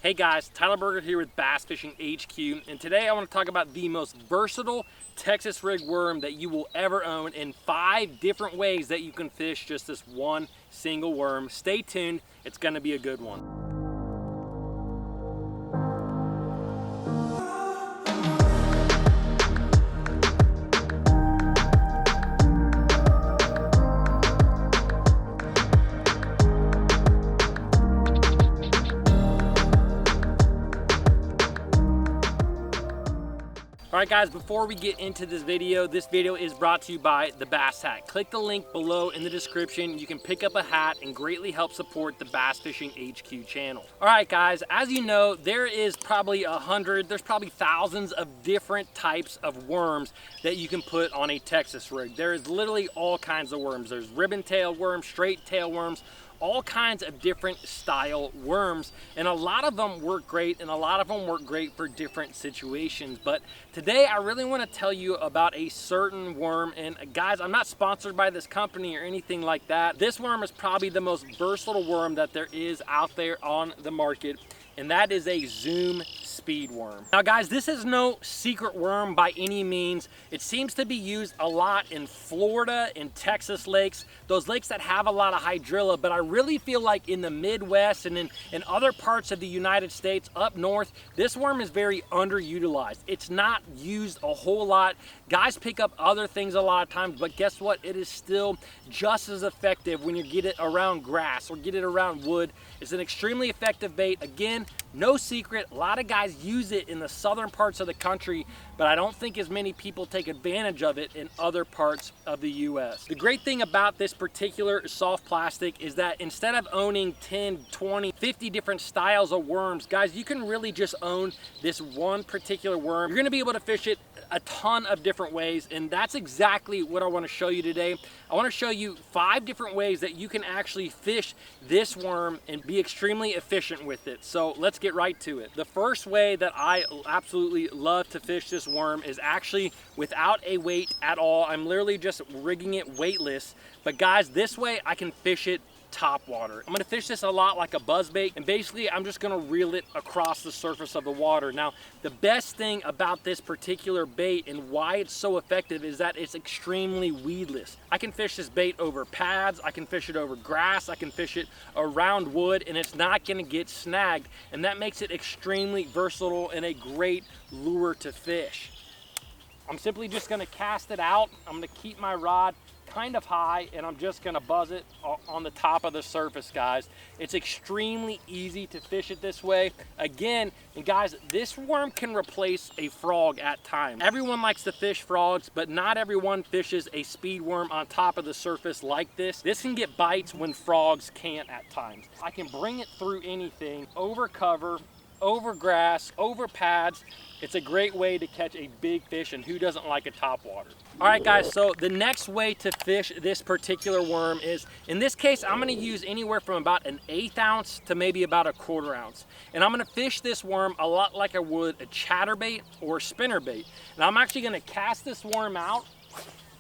Hey guys, Tyler Berger here with Bass Fishing HQ, and today I want to talk about the most versatile Texas rig worm that you will ever own in 5 different ways that you can fish just this one single worm. Stay tuned, it's going to be a good one. Alright guys, before we get into this video is brought to you by the Bass Hat. Click the link below in the description. You can pick up a hat and greatly help support the Bass Fishing HQ channel. Alright guys, as you know, there is probably there's probably thousands of different types of worms that you can put on a Texas rig. There is literally all kinds of worms. There's ribbon-tailed worms, straight-tail worms, all kinds of different style worms, and a lot of them work great and a lot of them work great for different situations. But today I really want to tell you about a certain worm, and guys, I'm not sponsored by this company or anything like that. This worm is probably the most versatile worm that there is out there on the market, and that is a Zoom speed worm. Now guys, this is no secret worm by any means. It seems to be used a lot in Florida and Texas lakes, those lakes that have a lot of hydrilla, but I really feel like in the Midwest and in other parts of the United States up north, this worm is very underutilized. It's not used a whole lot. Guys pick up other things a lot of times, but guess what? It is still just as effective when you get it around grass or get it around wood. It's an extremely effective bait. Again, no secret, a lot of guys use it in the southern parts of the country, but I don't think as many people take advantage of it in other parts of the US. The great thing about this particular soft plastic is that instead of owning 10, 20, 50 different styles of worms, guys, you can really just own this one particular worm. You're gonna be able to fish it a ton of different ways, and that's exactly what I want to show you today. I want to show you 5 different ways that you can actually fish this worm and be extremely efficient with it. So let's get right to it. The first way that I absolutely love to fish this worm is actually without a weight at all. I'm literally just rigging it weightless, but guys, this way I can fish it top water. I'm gonna fish this a lot like a buzz bait, and basically I'm just gonna reel it across the surface of the water. Now, the best thing about this particular bait and why it's so effective is that it's extremely weedless. I can fish this bait over pads, I can fish it over grass, I can fish it around wood, and it's not gonna get snagged, and that makes it extremely versatile and a great lure to fish. I'm simply just gonna cast it out. I'm gonna keep my rod kind of high, and I'm just gonna buzz it on the top of the surface, guys. It's extremely easy to fish it this way. Again, and guys, this worm can replace a frog at times. Everyone likes to fish frogs, but not everyone fishes a speed worm on top of the surface like this. This can get bites when frogs can't at times. I can bring it through anything, over cover, over grass, over pads. It's a great way to catch a big fish, and who doesn't like a topwater? All right guys, so the next way to fish this particular worm is, in this case, I'm gonna use anywhere from about an 1/8 ounce to maybe about a 1/4 ounce. And I'm gonna fish this worm a lot like I would a chatterbait or a spinnerbait. And I'm actually gonna cast this worm out.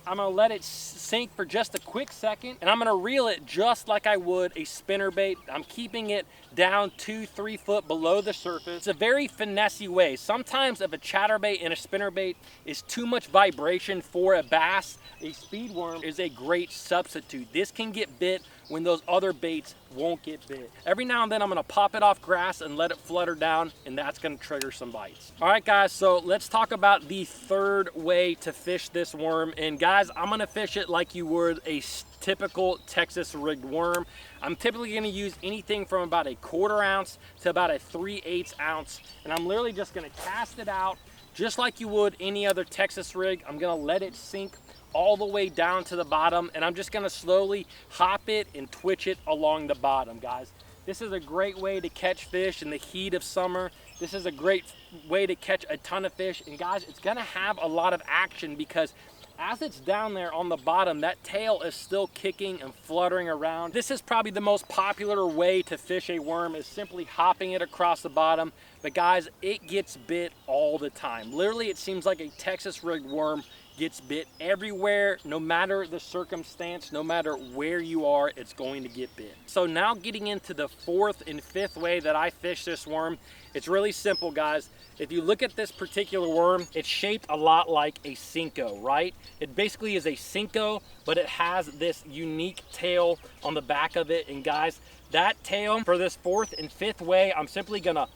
I'm gonna let it sink for just a quick second, and I'm gonna reel it just like I would a spinnerbait. I'm keeping it down 2-3 foot below the surface. It's a very finessey way. Sometimes if a chatterbait and a spinnerbait is too much vibration for a bass, a speed worm is a great substitute. This can get bit when those other baits won't get bit. Every now and then I'm gonna pop it off grass and let it flutter down, and that's gonna trigger some bites. All right guys, so let's talk about the third way to fish this worm. And guys, I'm gonna fish it like you would a typical Texas rigged worm. I'm typically gonna use anything from about a 1/4 ounce to about a 3/8 ounce. And I'm literally just gonna cast it out just like you would any other Texas rig. I'm gonna let it sink all the way down to the bottom, and I'm just gonna slowly hop it and twitch it along the bottom, guys. This is a great way to catch fish in the heat of summer. This is a great way to catch a ton of fish, and guys, it's gonna have a lot of action because as it's down there on the bottom, that tail is still kicking and fluttering around. This is probably the most popular way to fish a worm, is simply hopping it across the bottom. But guys, it gets bit all the time. Literally, it seems like a Texas rigged worm gets bit everywhere, no matter the circumstance, no matter where you are, it's going to get bit. So now getting into the fourth and fifth way that I fish this worm, it's really simple, guys. If you look at this particular worm, it's shaped a lot like a Senko, right? It basically is a Senko, but it has this unique tail on the back of it. And guys, that tail for this fourth and fifth way, I'm simply gonna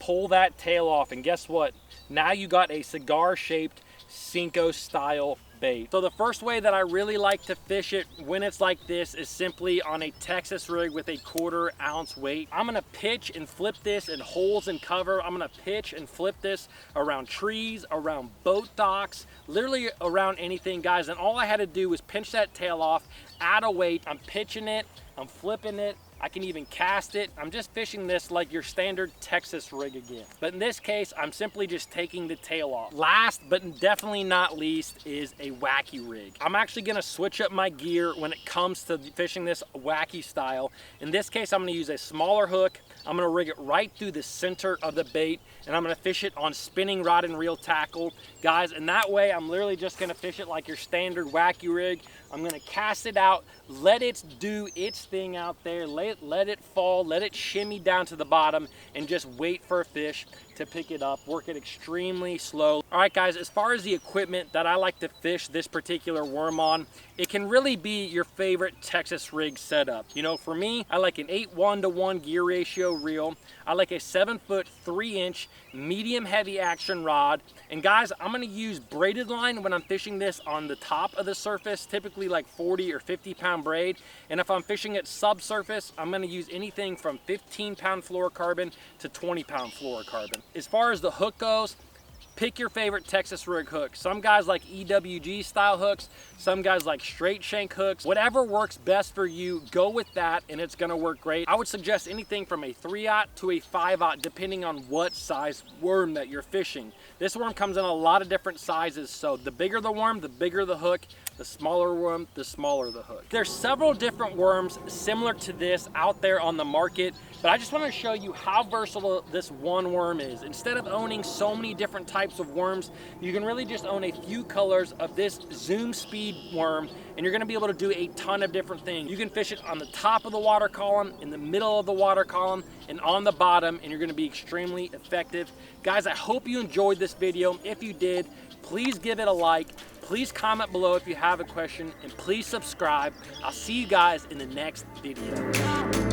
pull that tail off, and guess what? Now you got a cigar-shaped Senko style bait. So the first way that I really like to fish it when it's like this is simply on a Texas rig with a 1/4 ounce weight. I'm gonna pitch and flip this in holes and cover. I'm gonna pitch and flip this around trees, around boat docks, literally around anything, guys. And all I had to do was pinch that tail off, add a weight. I'm pitching it, I'm flipping it, I can even cast it. I'm just fishing this like your standard Texas rig again. But in this case, I'm simply just taking the tail off. Last, but definitely not least, is a Wacky rig. I'm actually gonna switch up my gear when it comes to fishing this Wacky style. In this case, I'm gonna use a smaller hook. I'm gonna rig it right through the center of the bait, and I'm gonna fish it on spinning rod and reel tackle. Guys, and that way, I'm literally just gonna fish it like your standard Wacky rig. I'm gonna cast it out, let it do its thing out there, let it fall, let it shimmy down to the bottom, and just wait for a fish to pick it up. Work it extremely slow. All right, guys, as far as the equipment that I like to fish this particular worm on, it can really be your favorite Texas rig setup. You know, for me, I like an 8:1 gear ratio reel. I like a 7-foot 3-inch medium heavy action rod. And guys, I'm gonna use braided line when I'm fishing this on the top of the surface, typically like 40 or 50 pound braid. And if I'm fishing at subsurface, I'm gonna use anything from 15-pound fluorocarbon to 20-pound fluorocarbon. As far as the hook goes, pick your favorite Texas rig hook. Some guys like EWG style hooks, some guys like straight shank hooks. Whatever works best for you, go with that and it's gonna work great. I would suggest anything from a 3/0 to a 5/0 depending on what size worm that you're fishing. This worm comes in a lot of different sizes, so the bigger the worm, the bigger the hook. The smaller worm, the smaller the hook. There's several different worms similar to this out there on the market, but I just want to show you how versatile this one worm is. Instead of owning so many different types of worms, you can really just own a few colors of this Zoom Speed worm, and you're going to be able to do a ton of different things. You can fish it on the top of the water column, in the middle of the water column, and on the bottom, and you're going to be extremely effective. Guys, I hope you enjoyed this video. If you did, please give it a like. Please comment below if you have a question, and please subscribe. I'll see you guys in the next video.